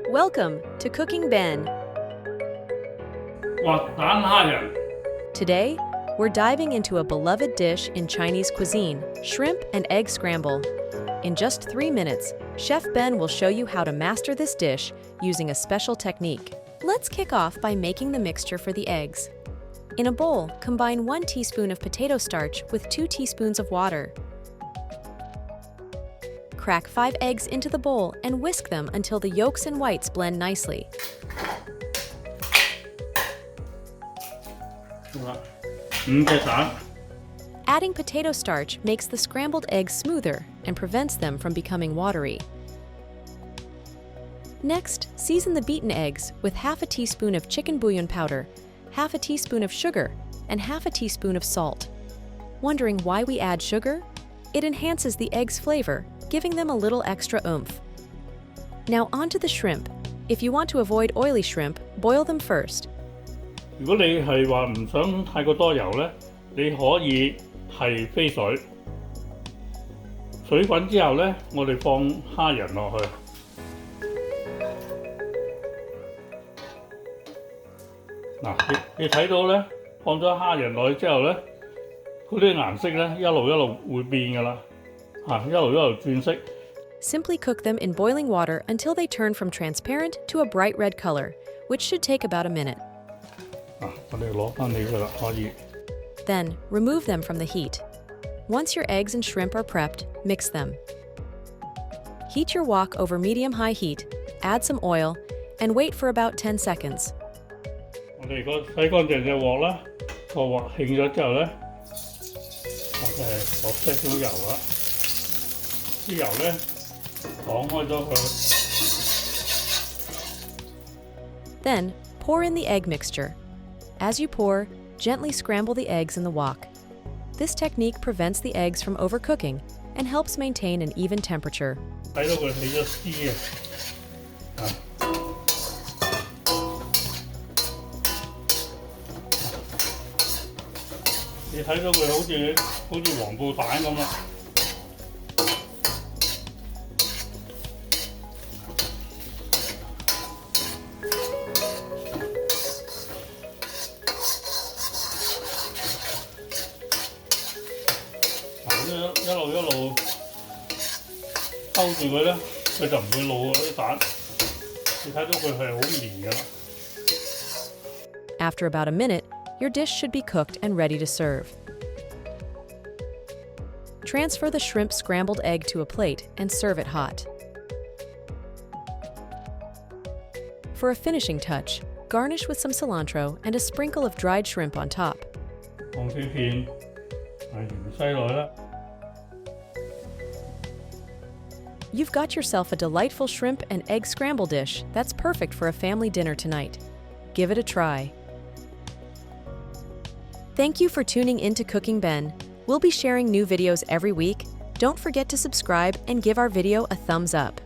Welcome to Cooking Ben. 滑蛋蝦仁 Today, we're diving into a beloved dish in Chinese cuisine, shrimp and egg scramble. In just 3 minutes, Chef Ben will show you how to master this dish using a special technique. Let's kick off by making the mixture for the eggs. In a bowl, combine 1 teaspoon of potato starch with 2 teaspoons of water. Crack 5 eggs into the bowl and whisk them until the yolks and whites blend nicely. 5隻蛋 Adding potato starch makes the scrambled eggs smoother and prevents them from becoming watery. Next, season the beaten eggs with half a teaspoon of chicken bouillon powder, half a teaspoon of sugar, and half a teaspoon of salt. Wondering why we add sugar? It enhances the eggs' flavor, giving them a little extra oomph. Now onto the shrimp. If you want to avoid oily shrimp, boil them first. 如果你係話唔想太過多油呢，你可以係飛水。水滾之後呢，我哋放蝦仁落去。嗱，你睇到呢，放咗蝦仁落去之後呢，嗰啲顏色呢一路會變㗎啦，一路轉色。 Simply cook them in boiling water until they turn from transparent to a bright red color, which should take about a minute. 我哋攞翻嚟㗎啦，可以。 Then, remove them from the heat. Once your eggs and shrimp are prepped, mix them. Heat your wok over medium-high heat, add some oil, and wait for about 10 seconds. 我哋如果洗乾淨隻鑊啦，個鑊興咗之後咧，我哋落些少油啦，啲油咧淌開咗佢。Then, pour in the egg mixture. As you pour, gently scramble the eggs in the wok. This technique prevents the eggs from overcooking and helps maintain an even temperature. 睇到佢起咗絲啊！你睇到佢好似黃布蛋咁啦。一路兜住佢咧，佢就唔會露嗰啲蛋。你睇到佢係好綿㗎啦。After about a minute, your dish should be cooked and ready to serve. Transfer the shrimp scrambled egg to a plate and serve it hot. For a finishing touch, garnish with some cilantro and a sprinkle of dried shrimp on top. 放幾片芫茜落去啦。 You've got yourself a delightful shrimp and egg scramble dish that's perfect for a family dinner tonight. Give it a try. Thank you for tuning in to Cooking Ben. We'll be sharing new videos every week. Don't forget to subscribe and give our video a thumbs up.